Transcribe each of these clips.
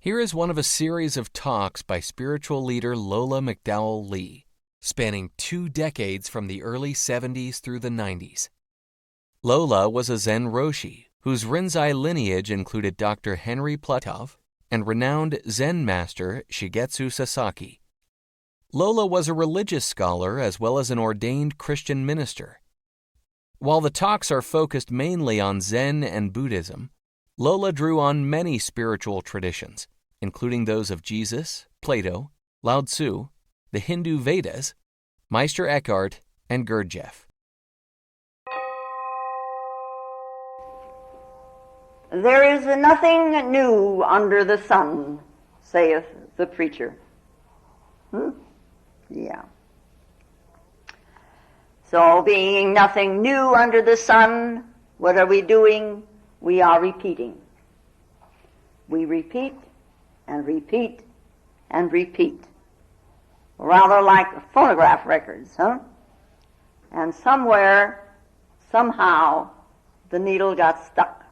Here is one of a series of talks by spiritual leader Lola McDowell Lee, spanning 2 decades from the early 70s through the 90s. Lola was a Zen Roshi, whose Rinzai lineage included Dr. Henry Platov and renowned Zen master Shigetsu Sasaki. Lola was a religious scholar as well as an ordained Christian minister. While the talks are focused mainly on Zen and Buddhism, Lola drew on many spiritual traditions, including those of Jesus, Plato, Lao Tzu, the Hindu Vedas, Meister Eckhart, and Gurdjieff. There is nothing new under the sun, saith the preacher. Yeah. So being nothing new under the sun, what are we doing? We are repeating. We repeat and repeat and repeat. Rather like phonograph records, huh? And somewhere, somehow, the needle got stuck.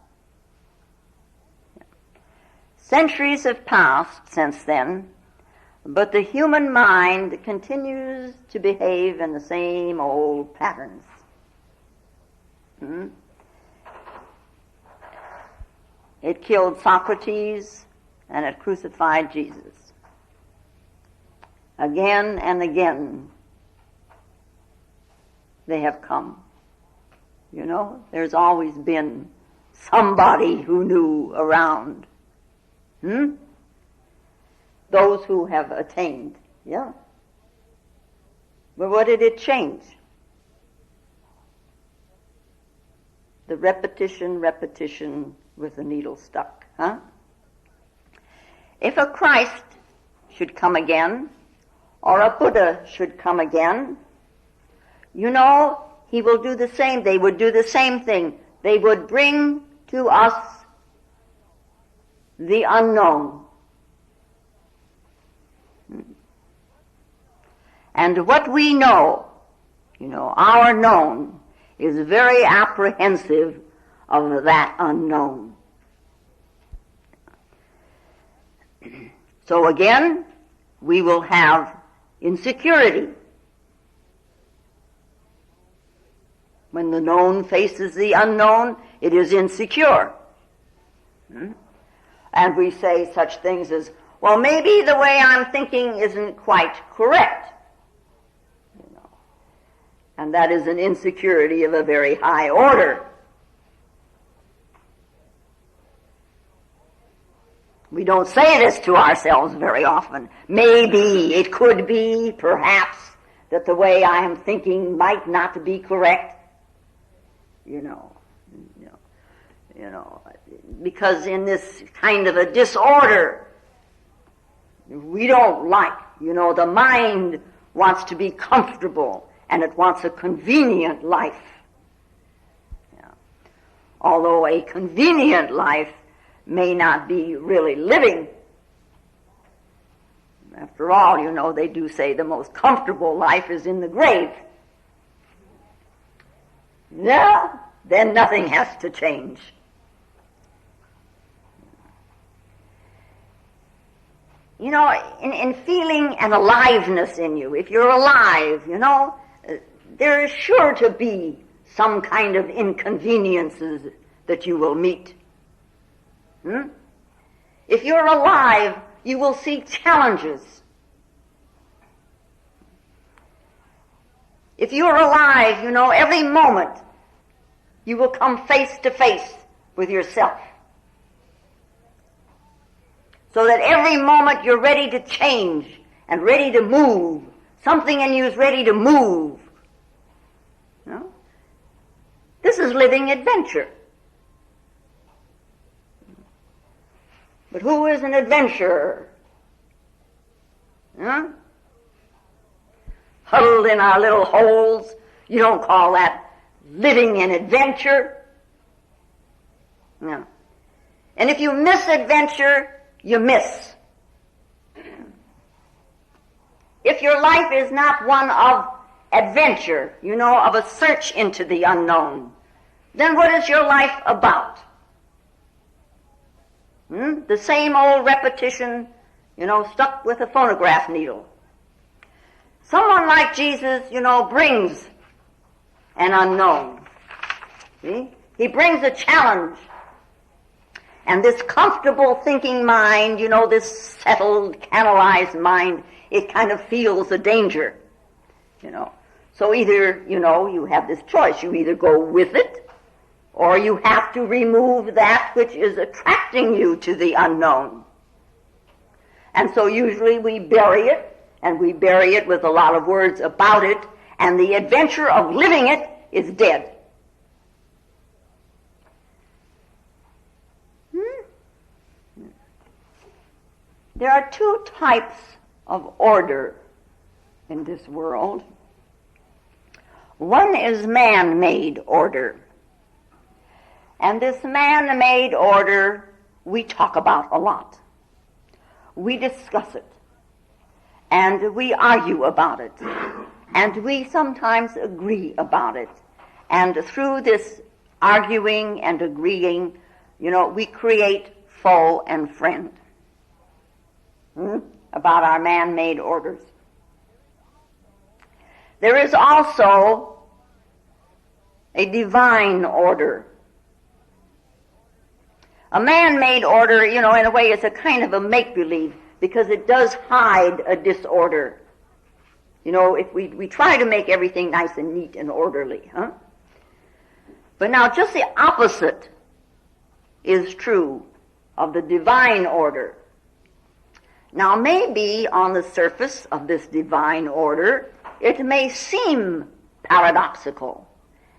Centuries have passed since then, but the human mind continues to behave in the same old patterns. It killed Socrates and it crucified Jesus. Again and again, they have come. You know, there's always been somebody who knew around. Those who have attained, yeah. But what did it change? The repetition with the needle stuck, huh? If a Christ should come again, or a Buddha should come again, you know, he will do the same. They would do the same thing. They would bring to us the unknown. And what we know, you know, our known, is very apprehensive of that unknown. So again, we will have insecurity. When the known faces the unknown, it is insecure. And we say such things as, well, maybe the way I'm thinking isn't quite correct. You know. And that is an insecurity of a very high order. We don't say this to ourselves very often. Maybe, it could be, perhaps, that the way I am thinking might not be correct. You know, because in this kind of a disorder, we don't like, you know, the mind wants to be comfortable and it wants a convenient life. Yeah. Although a convenient life may not be really living. After all, you know, they do say the most comfortable life is in the grave. Yeah, then nothing has to change. You know, in feeling an aliveness in you, if you're alive, you know, there is sure to be some kind of inconveniences that you will meet. If you're alive, you will see challenges. If you're alive, you know, every moment you will come face to face with yourself. So that every moment you're ready to change and ready to move. Something in you is ready to move. You know? This is living adventure. But who is an adventurer? Huddled in our little holes. You don't call that living an adventure. No. And if you miss adventure, you miss. If your life is not one of adventure, you know, of a search into the unknown, then what is your life about? The same old repetition, stuck with a phonograph needle. Someone like Jesus, brings an unknown. See? He brings a challenge. And this comfortable thinking mind, this settled, canalized mind, it kind of feels a danger, So either, you have this choice. You either go with it, or you have to remove that which is attracting you to the unknown. And so usually we bury it, and we bury it with a lot of words about it, and the adventure of living it is dead. There are two types of order in this world. One is man-made order. And this man-made order we talk about a lot. We discuss it. And we argue about it. And we sometimes agree about it. And through this arguing and agreeing, we create foe and friend. About our man-made orders. There is also a divine order. A man-made order, in a way, is a kind of a make-believe because it does hide a disorder. If we try to make everything nice and neat and orderly, But now just the opposite is true of the divine order. Now maybe on the surface of this divine order, it may seem paradoxical,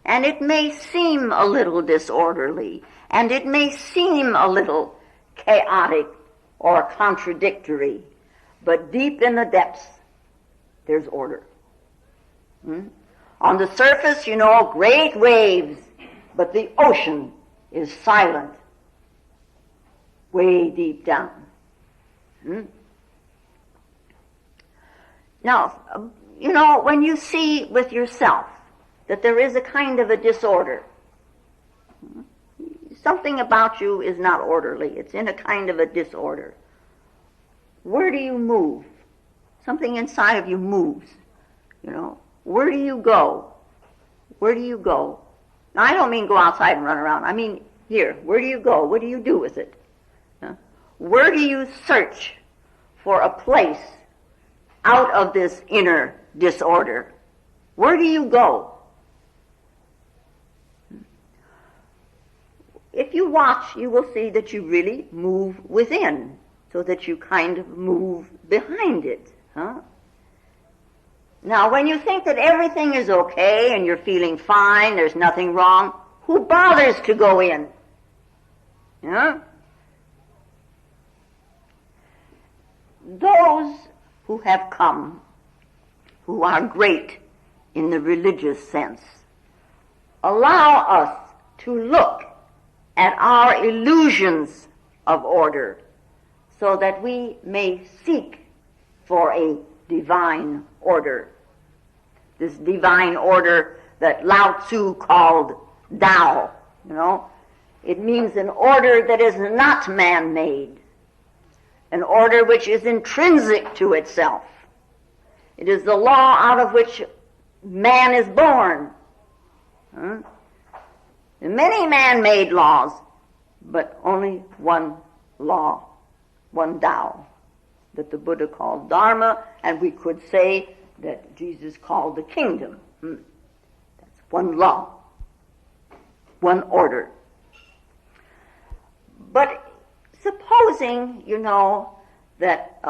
and it may seem a little disorderly, and it may seem a little chaotic or contradictory, but deep in the depths, there's order. On the surface, great waves, but the ocean is silent, way deep down. Now, when you see with yourself that there is a kind of a disorder, something about you is not orderly, it's in a kind of a disorder, where do you move? Something inside of you moves, Where do you go? Where do you go? Now, I don't mean go outside and run around. I mean here. Where do you go? What do you do with it? Where do you search for a place out of this inner disorder? Where do you go? If you watch, you will see that you really move within, so that you kind of move behind it. Now, when you think that everything is okay and you're feeling fine, there's nothing wrong, who bothers to go in? Those who have come, who are great in the religious sense, allow us to look at our illusions of order so that we may seek for a divine order. This divine order that Lao Tzu called Tao, It means an order that is not man-made, an order which is intrinsic to itself. It is the law out of which man is born. There are many man-made laws, but only one law, one Tao, that the Buddha called Dharma, and we could say that Jesus called the kingdom. That's one law, one order. But supposing, that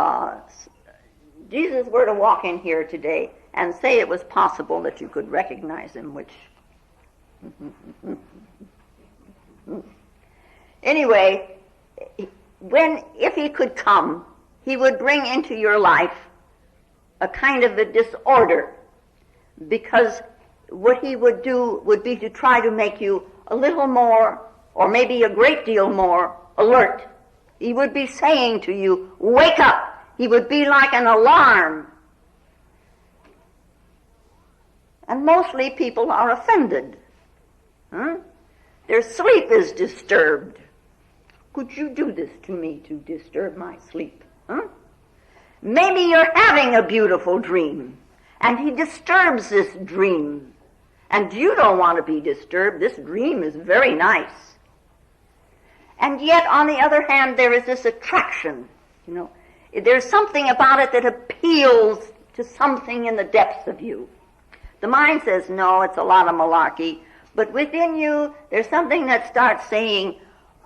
Jesus were to walk in here today and say it was possible that you could recognize him, which... Anyway, if he could come, he would bring into your life a kind of a disorder, because what he would do would be to try to make you a little more, or maybe a great deal more, alert. He would be saying to you, wake up. He would be like an alarm. And mostly people are offended. Their sleep is disturbed. could you do this to me to disturb my sleep? Huh? Maybe you're having a beautiful dream, and he disturbs this dream. And you don't want to be disturbed. This dream is very nice. And yet, on the other hand, there is this attraction. There's something about it that appeals to something in the depths of you. The mind says, no, it's a lot of malarkey. But within you, there's something that starts saying,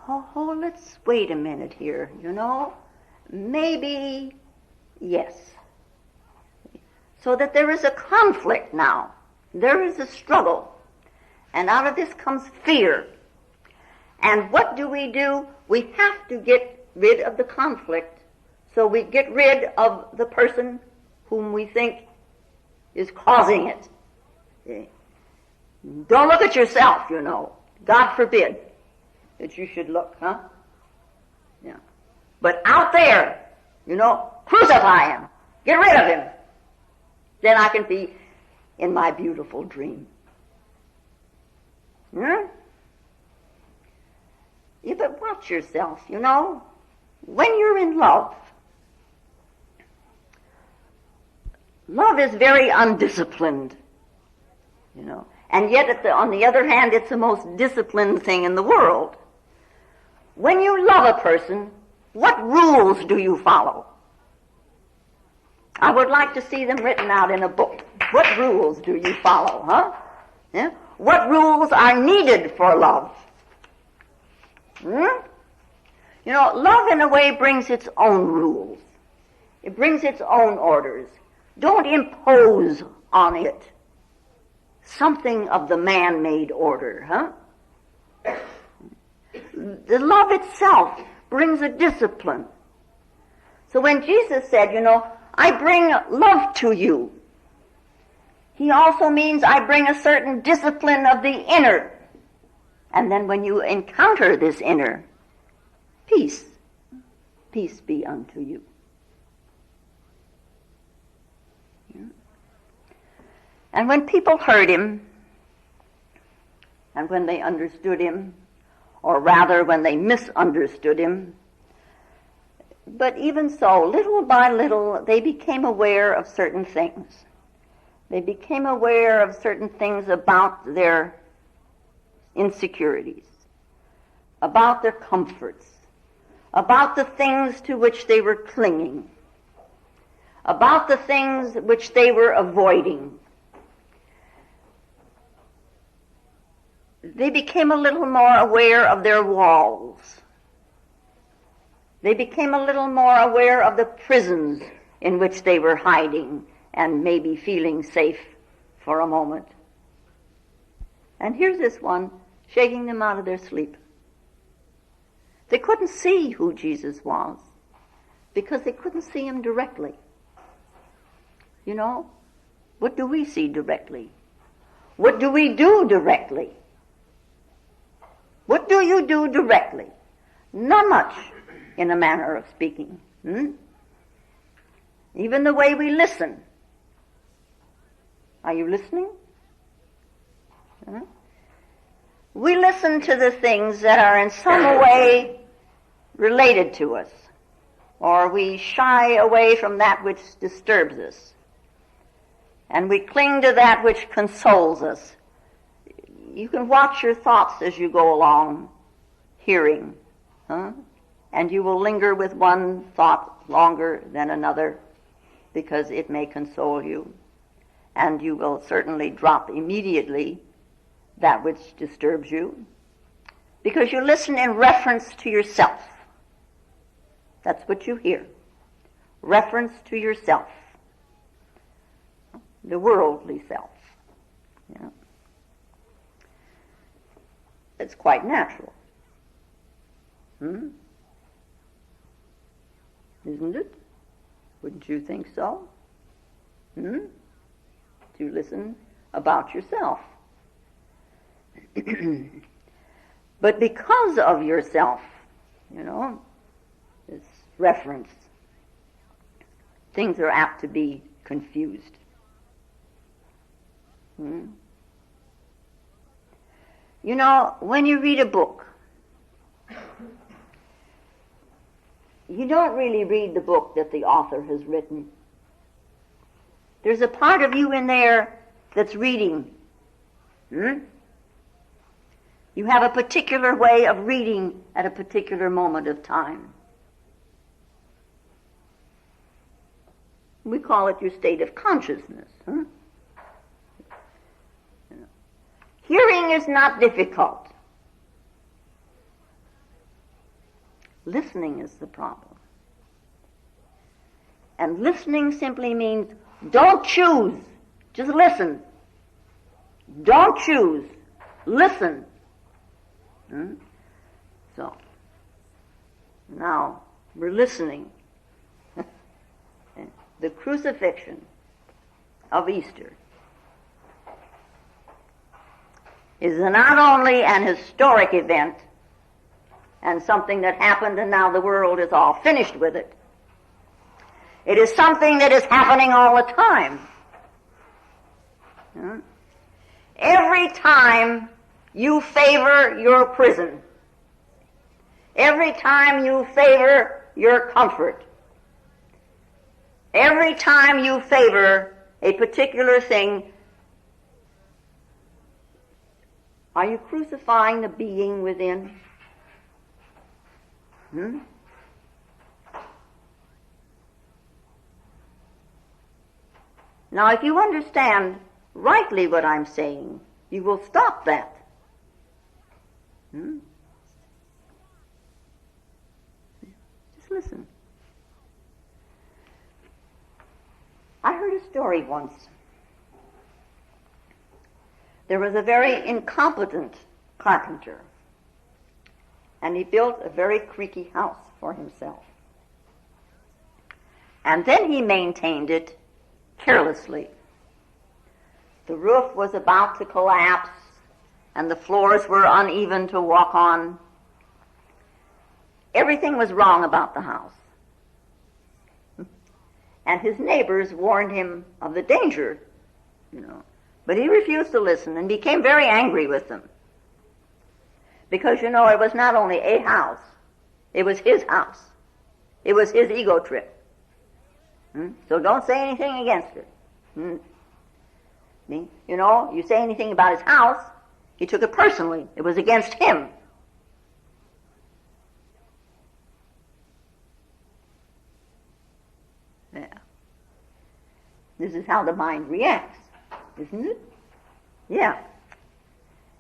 oh, let's wait a minute here, Maybe, yes. So that there is a conflict now. There is a struggle. And out of this comes fear. And what do? We have to get rid of the conflict. So we get rid of the person whom we think is causing it. Okay. Don't look at yourself, God forbid that you should look, huh? Yeah. But out there, crucify him. Get rid of him. Then I can be in my beautiful dream. Hmm? Yeah, but watch yourself, When you're in love, love is very undisciplined, And yet, on the other hand, it's the most disciplined thing in the world. When you love a person, what rules do you follow? I would like to see them written out in a book. What rules do you follow, huh? Yeah? What rules are needed for love? Love in a way brings its own rules. It brings its own orders. Don't impose on it something of the man-made order, huh? The love itself brings a discipline. So when Jesus said, I bring love to you, he also means I bring a certain discipline of the inner. And then when you encounter this inner, peace be unto you. And when people heard him, and when they understood him, or rather when they misunderstood him, but even so, little by little, they became aware of certain things. They became aware of certain things about their insecurities, about their comforts, about the things to which they were clinging, about the things which they were avoiding. They became a little more aware of their walls. They became a little more aware of the prisons in which they were hiding and maybe feeling safe for a moment. And here's this one shaking them out of their sleep. They couldn't see who Jesus was because they couldn't see him directly. What do we see directly? What do we do directly? What do you do directly? Not much, in a manner of speaking. Even the way we listen. Are you listening? We listen to the things that are in some way related to us, or we shy away from that which disturbs us, and we cling to that which consoles us. You can watch your thoughts as you go along, hearing, and you will linger with one thought longer than another because it may console you, and you will certainly drop immediately that which disturbs you because you listen in reference to yourself. That's what you hear. Reference to yourself. The worldly self. Yeah. It's quite natural. Isn't it? Wouldn't you think so? To listen about yourself. But because of yourself, this reference, things are apt to be confused. When you read a book, you don't really read the book that the author has written. There's a part of you in there that's reading. You have a particular way of reading at a particular moment of time. We call it your state of consciousness. Hearing is not difficult. Listening is the problem. And listening simply means don't choose, just listen. Don't choose, listen. So, now we're listening. The crucifixion of Easter is not only an historic event and something that happened and now the world is all finished with it. It is something that is happening all the time. Every time you favor your prison, every time you favor your comfort, every time you favor a particular thing, are you crucifying the being within? Now, if you understand rightly what I'm saying, you will stop that. Just listen. I heard a story once. There was a very incompetent carpenter, and he built a very creaky house for himself. And then he maintained it carelessly. The roof was about to collapse, and the floors were uneven to walk on. Everything was wrong about the house. And his neighbors warned him of the danger, But he refused to listen and became very angry with them. Because, it was not only a house, it was his house. It was his ego trip. So don't say anything against it. You say anything about his house, he took it personally. It was against him. Yeah. This is how the mind reacts, isn't it? Yeah.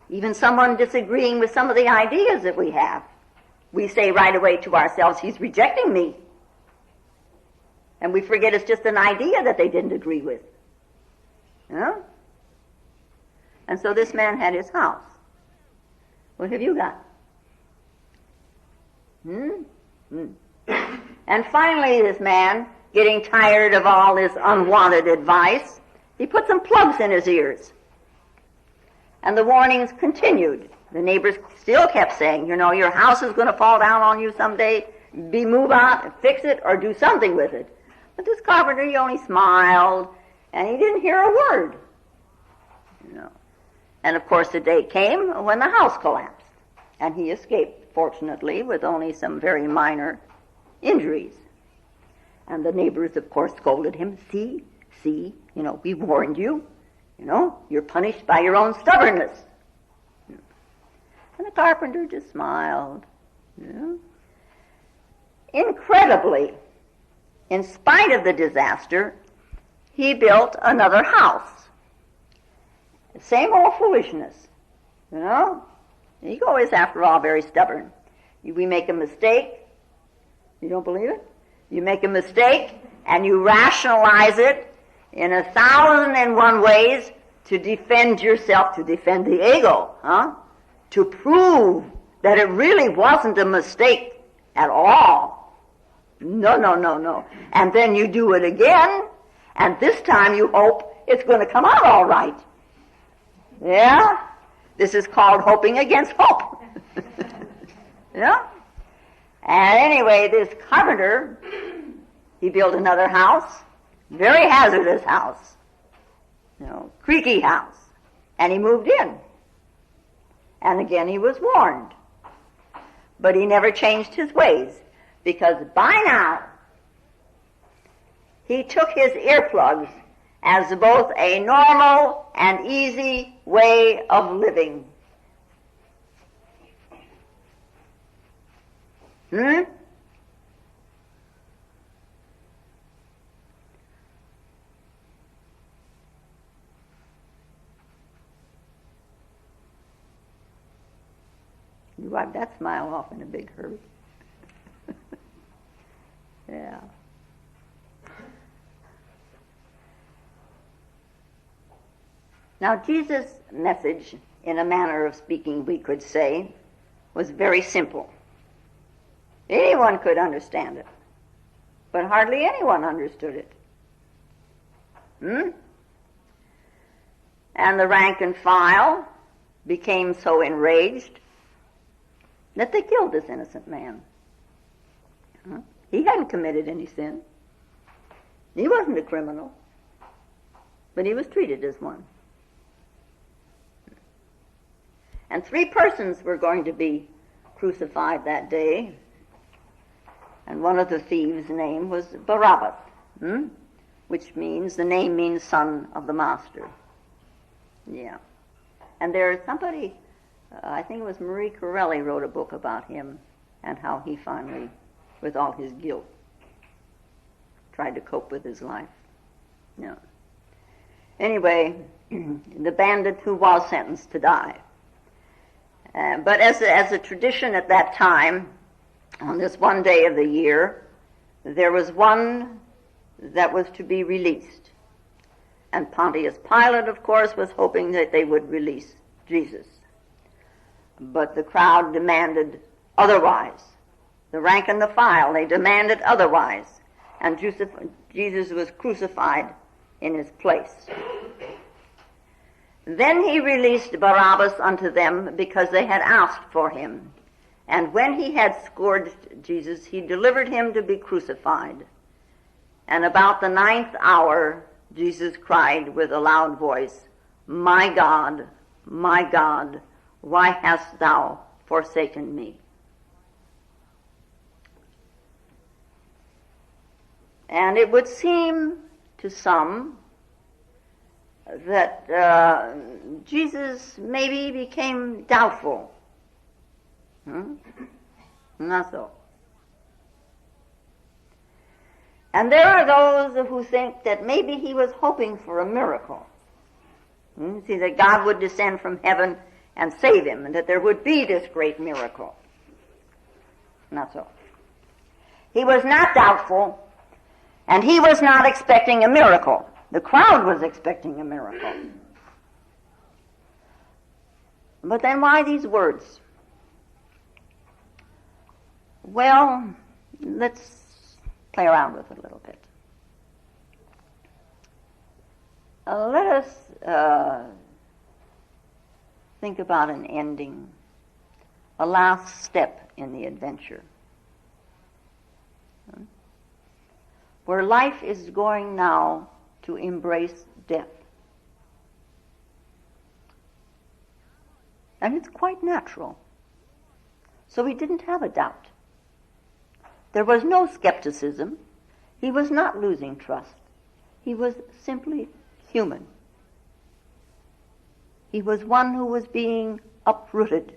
Even someone disagreeing with some of the ideas that we have, we say right away to ourselves, he's rejecting me. And we forget it's just an idea that they didn't agree with. And so this man had his house. What have you got? And finally this man, getting tired of all this unwanted advice, he put some plugs in his ears. And the warnings continued. The neighbors still kept saying, your house is going to fall down on you someday. Move out and fix it or do something with it. But this carpenter, he only smiled, and he didn't hear a word. And of course the day came when the house collapsed. And he escaped, fortunately, with only some very minor injuries. And the neighbors, of course, scolded him. See, we warned you. You're punished by your own stubbornness. And the carpenter just smiled. Incredibly, in spite of the disaster, he built another house. Same old foolishness. Ego is, after all, very stubborn. We make a mistake. You don't believe it? You make a mistake, and you rationalize it in 1,001 ways to defend yourself, to defend the ego, to prove that it really wasn't a mistake at all. No. And then you do it again, and this time you hope it's going to come out all right. Yeah? This is called hoping against hope. Yeah? And anyway, this carpenter, he built another house, very hazardous house, creaky house, and he moved in. And again he was warned. But he never changed his ways. because by now he took his earplugs as both a normal and easy way of living. You wipe that smile off in a big hurry. Yeah. Now, Jesus' message, in a manner of speaking, we could say, was very simple. Anyone could understand it, but hardly anyone understood it. And the rank and file became so enraged that they killed this innocent man. He hadn't committed any sin. He wasn't a criminal, but he was treated as one. And 3 persons were going to be crucified that day, and one of the thieves' name was Barabbas, which means, the name means son of the master. Yeah. And there's somebody, I think it was Marie Corelli, wrote a book about him and how he finally, with all his guilt, tried to cope with his life. Yeah. Anyway, the bandit who was sentenced to die. But as a tradition at that time, on this one day of the year, there was one that was to be released. And Pontius Pilate, of course, was hoping that they would release Jesus. But the crowd demanded otherwise. The rank and the file, they demanded otherwise. And Jesus was crucified in his place. Then he released Barabbas unto them because they had asked for him. And when he had scourged Jesus, he delivered him to be crucified. And about the 9th hour, Jesus cried with a loud voice, my God, why hast thou forsaken me? And it would seem to some that Jesus maybe became doubtful. Not so. And there are those who think that maybe he was hoping for a miracle. See, that God would descend from heaven and save him, and that there would be this great miracle. Not so. He was not doubtful, and he was not expecting a miracle. The crowd was expecting a miracle. But then why these words? Well, let's play around with it a little bit. Let us think about an ending, a last step in the adventure, where life is going now to embrace death. And it's quite natural. So he didn't have a doubt. There was no skepticism. He was not losing trust. He was simply human. He was one who was being uprooted.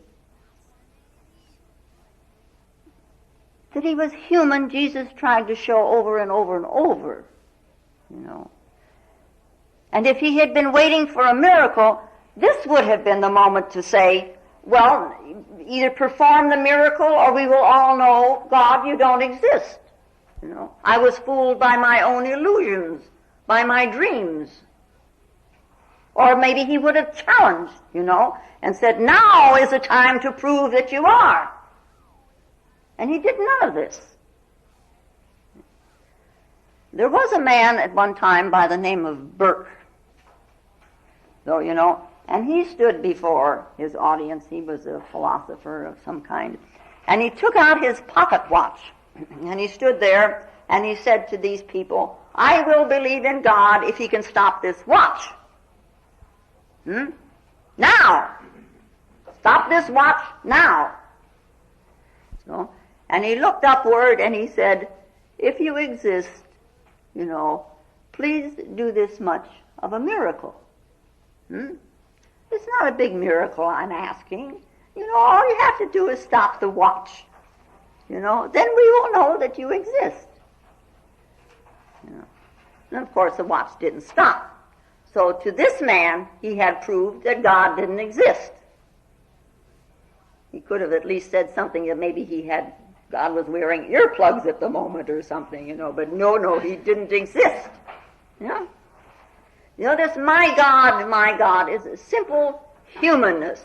That he was human, Jesus tried to show over and over and over, And if he had been waiting for a miracle, this would have been the moment to say, well, either perform the miracle or we will all know, God, you don't exist. I was fooled by my own illusions, by my dreams. Or maybe he would have challenged, and said, now is the time to prove that you are. And he did none of this. There was a man at one time by the name of Burke, and he stood before his audience. He was a philosopher of some kind. And he took out his pocket watch, and he stood there, and he said to these people, I will believe in God if he can stop this watch. Now! Stop this watch now! And he looked upward and he said, if you exist, please do this much of a miracle. It's not a big miracle I'm asking. All you have to do is stop the watch. Then we will know that you exist. And of course the watch didn't stop. So to this man, he had proved that God didn't exist. He could have at least said something that maybe God was wearing earplugs at the moment or something, but no, he didn't exist. This my God is a simple humanness.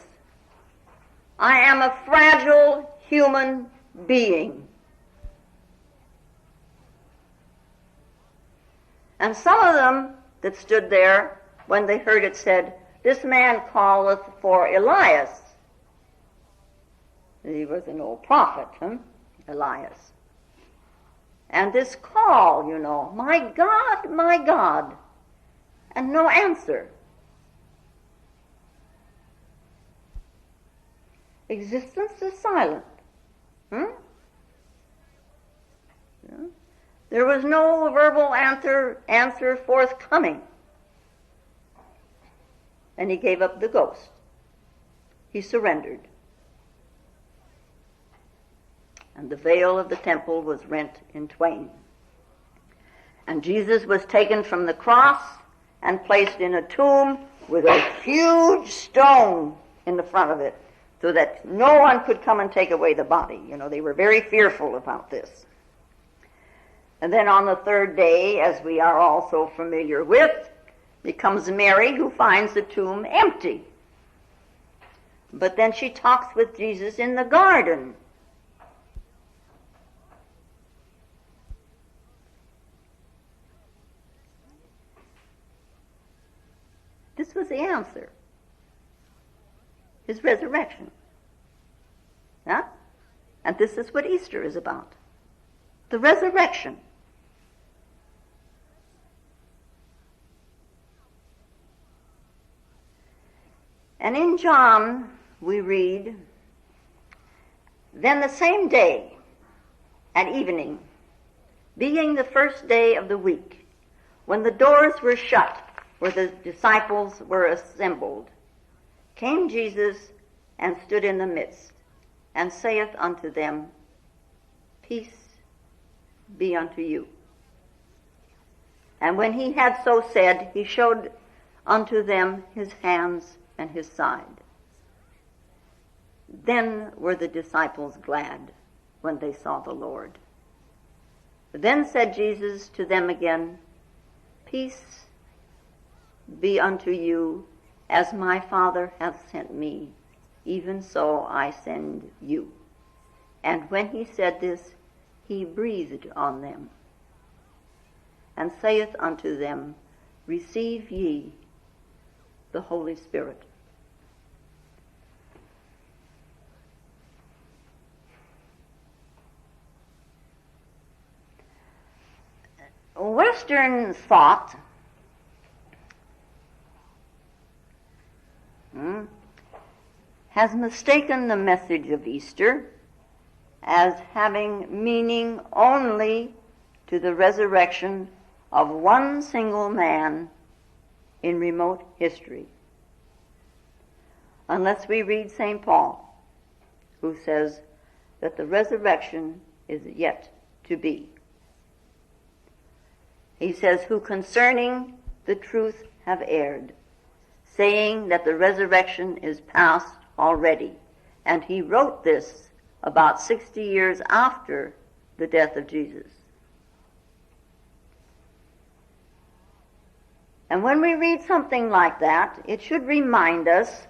I am a fragile human being. And some of them that stood there, when they heard it, said, this man calleth for Elias. He was an old prophet, Elias. And this call, my God, and no answer. Existence is silent. There was no verbal answer forthcoming. And he gave up the ghost. He surrendered. And the veil of the temple was rent in twain. And Jesus was taken from the cross and placed in a tomb with a huge stone in the front of it, so that no one could come and take away the body. They were very fearful about this. And then on the third day, as we are also familiar with, becomes Mary, who finds the tomb empty. But then she talks with Jesus in the garden. This was the answer. His resurrection. And this is what Easter is about. The resurrection. And in John we read, then the same day at evening, being the first day of the week, when the doors were shut where the disciples were assembled, came Jesus and stood in the midst, and saith unto them, peace be unto you. And when he had so said, he showed unto them his hands and his side. Then were the disciples glad when they saw the Lord. Then said Jesus to them again, peace be unto you, as my Father hath sent me, even so I send you. And when he said this, he breathed on them, and saith unto them, receive ye the Holy Spirit. Western thought has mistaken the message of Easter as having meaning only to the resurrection of one single man in remote history. Unless we read St. Paul, who says that the resurrection is yet to be. He says, who concerning the truth have erred, saying that the resurrection is past already. And he wrote this about 60 years after the death of Jesus. And when we read something like that, it should remind us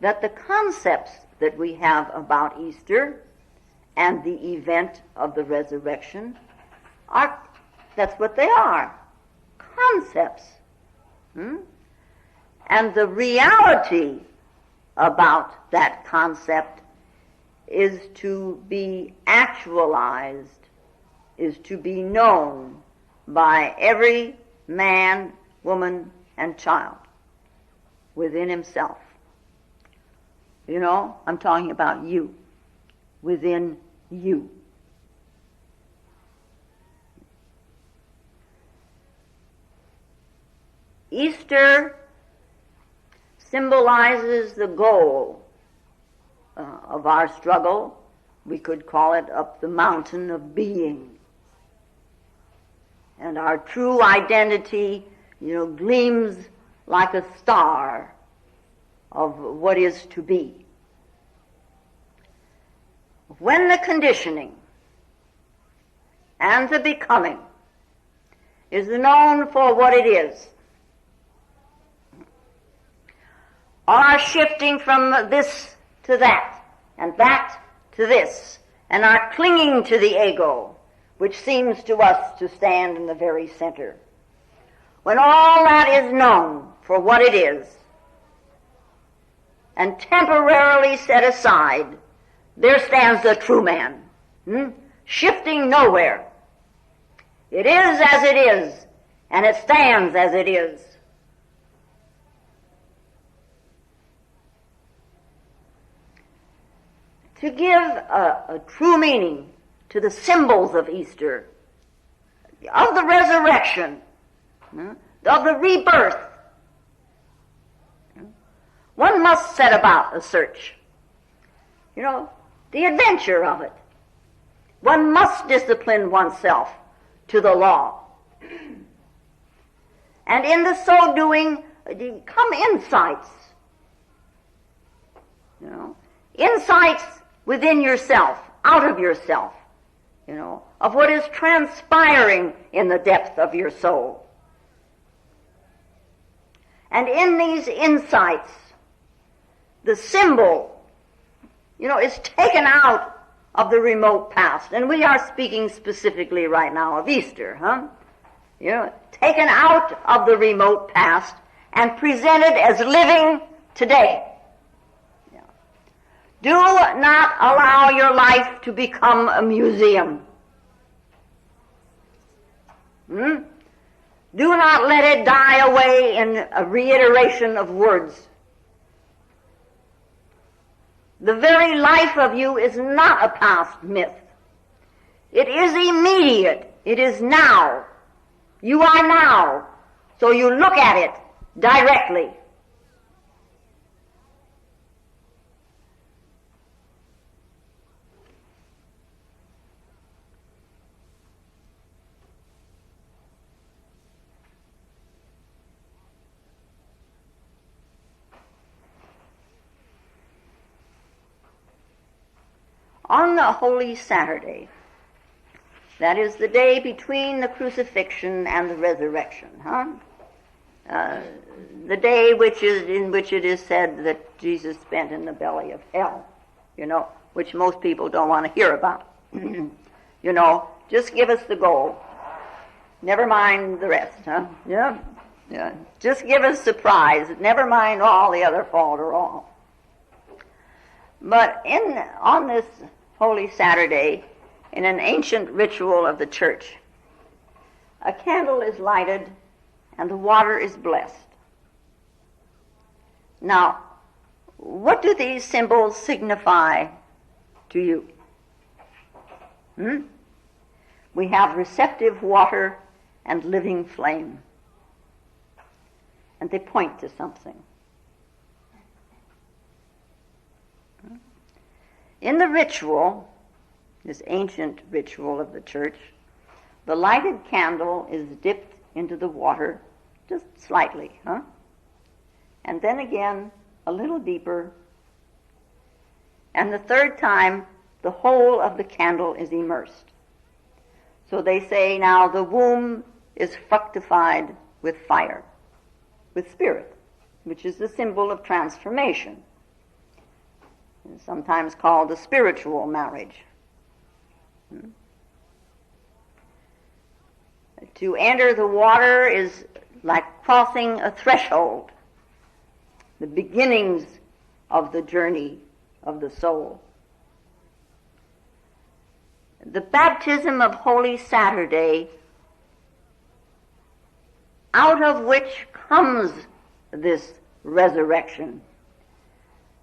that the concepts that we have about Easter and the event of the resurrection that's what they are, concepts. And the reality about that concept is to be actualized, is to be known by every man, woman, and child within himself. I'm talking about you, within you. Easter symbolizes the goal of our struggle. We could call it up the mountain of being. And our true identity, gleams like a star of what is to be. When the conditioning and the becoming is known for what it is, our shifting from this to that, and that to this, and our clinging to the ego, which seems to us to stand in the very center. When all that is known for what it is, and temporarily set aside, there stands the true man, shifting nowhere. It is as it is, and it stands as it is. To give a true meaning to the symbols of Easter, of the resurrection, of the rebirth, one must set about a search. The adventure of it. One must discipline oneself to the law. And in the so doing, come insights. Insights within yourself, out of yourself, of what is transpiring in the depth of your soul. And in these insights, the symbol, is taken out of the remote past. And we are speaking specifically right now of Easter, taken out of the remote past and presented as living today. Do not allow your life to become a museum. Do not let it die away in a reiteration of words. The very life of you is not a past myth. It is immediate. It is now. You are now. So you look at it directly. On the Holy Saturday, that is the day between the crucifixion and the resurrection, the day in which it is said that Jesus spent in the belly of hell, which most people don't want to hear about. Just give us the goal. Never mind the rest, Yeah. Just give us the prize. Never mind all the other falderall. But on this Holy Saturday, in an ancient ritual of the church, a candle is lighted and the water is blessed. Now, what do these symbols signify to you? We have receptive water and living flame, and they point to something. In the ritual, this ancient ritual of the church, the lighted candle is dipped into the water just slightly, and then again a little deeper, and the third time the whole of the candle is immersed. So they say now the womb is fructified with fire, with spirit, which is the symbol of transformation. It's sometimes called the spiritual marriage. To enter the water is like crossing a threshold, the beginnings of the journey of the soul. The baptism of Holy Saturday, out of which comes this resurrection.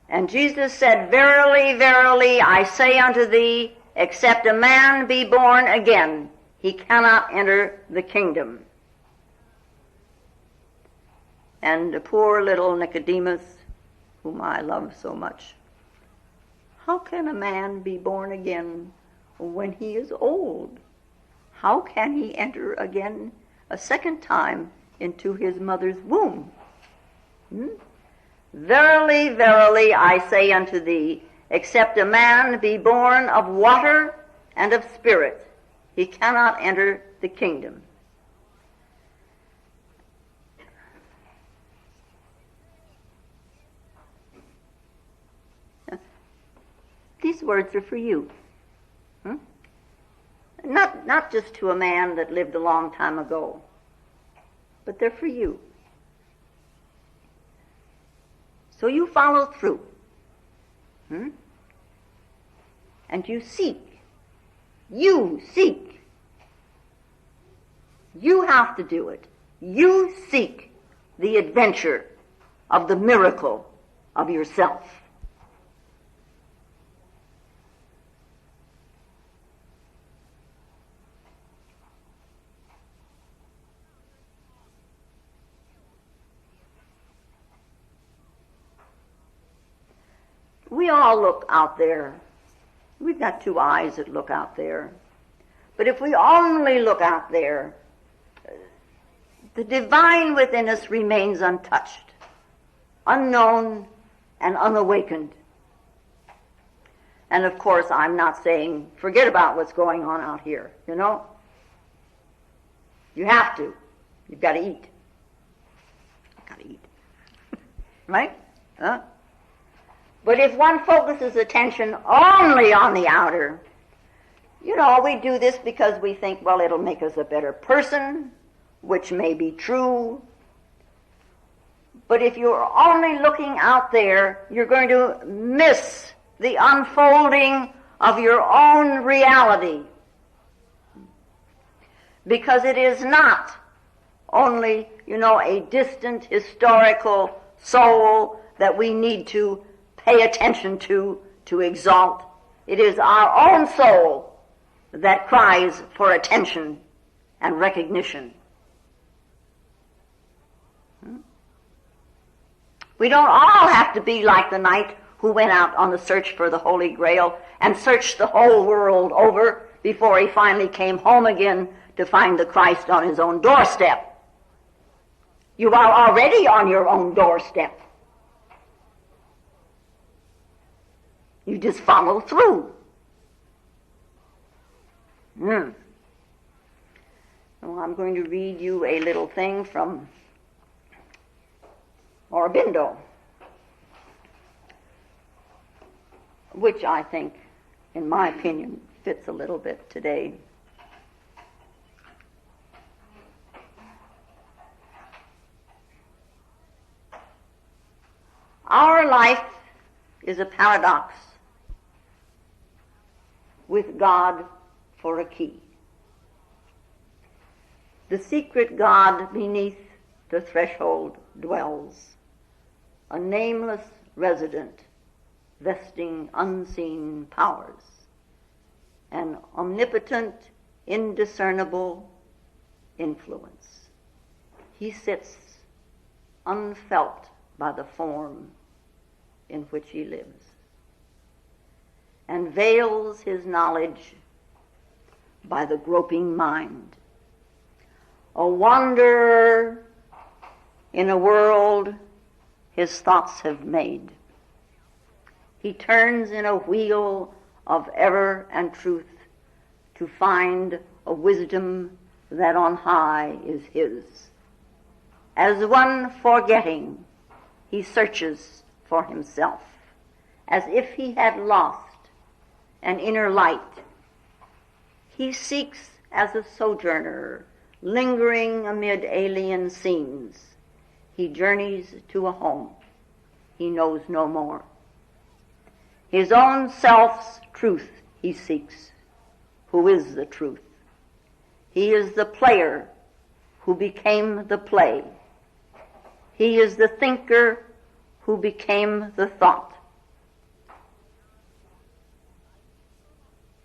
And Jesus said, "Verily, verily, I say unto thee, except a man be born again, he cannot enter the kingdom." And poor little Nicodemus, whom I love so much. How can a man be born again when he is old? How can he enter again a second time into his mother's womb? Verily, verily, I say unto thee, except a man be born of water and of spirit, he cannot enter the kingdom. These words are for you. Not just to a man that lived a long time ago, but they're for you. So you follow through. And you seek. You seek. You have to do it. You seek the adventure of the miracle of yourself. We all look out there. We've got two eyes that look out there. But if we only look out there, the divine within us remains untouched, unknown, and unawakened. And of course, I'm not saying forget about what's going on out here, you know. You have to. You've got to eat. You've got to eat. Right? Huh? But if one focuses attention only on the outer, you know, we do this because we think, well, it'll make us a better person, which may be true. But if you're only looking out there, you're going to miss the unfolding of your own reality. Because it is not only, you know, a distant historical soul that we need to pay attention to exalt. It is our own soul that cries for attention and recognition. We don't all have to be like the knight who went out on the search for the Holy Grail and searched the whole world over before he finally came home again to find the Christ on his own doorstep. You are already on your own doorstep. You just follow through. Well, I'm going to read you a little thing from Aurobindo, which I think, in my opinion, fits a little bit today. Our life is a paradox with God for a key. The secret God beneath the threshold dwells, a nameless resident, vesting unseen powers, an omnipotent, indiscernible influence. He sits unfelt by the form in which he lives, and veils his knowledge by the groping mind. A wanderer in a world his thoughts have made. He turns in a wheel of error and truth to find a wisdom that on high is his. As one forgetting, he searches for himself, as if he had lost an inner light. He seeks as a sojourner, lingering amid alien scenes. He journeys to a home he knows no more. His own self's truth he seeks, who is the truth. He is the player who became the play. He is the thinker who became the thought.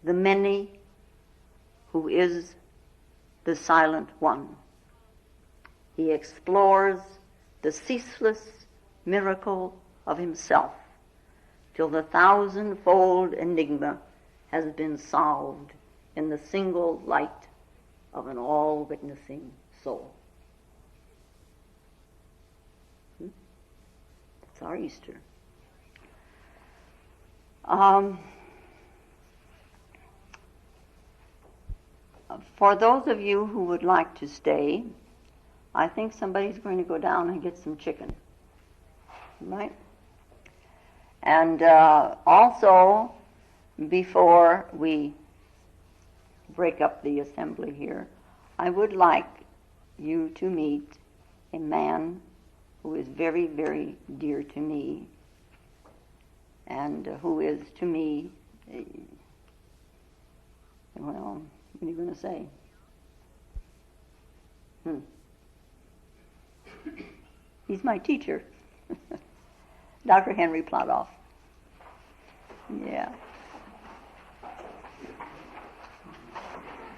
The many who is the silent one. He explores the ceaseless miracle of himself, till the thousand-fold enigma has been solved in the single light of an all-witnessing soul. That's our Easter. For those of you who would like to stay, I think somebody's going to go down and get some chicken. Right? And also, before we break up the assembly here, I would like you to meet a man who is very, very dear to me, and who is to me, well, what are you going to say? He's my teacher, Dr. Henry Plodoff. Yeah.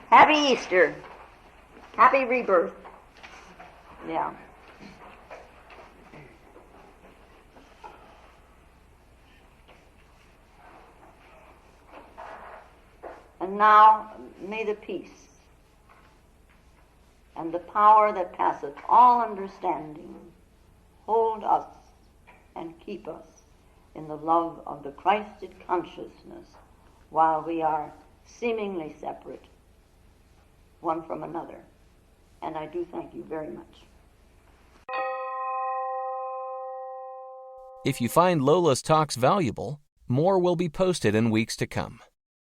Happy Easter. Happy rebirth. Yeah. And now, may the peace and the power that passeth all understanding hold us and keep us in the love of the Christed consciousness while we are seemingly separate one from another. And I do thank you very much. If you find Lola's talks valuable, more will be posted in weeks to come.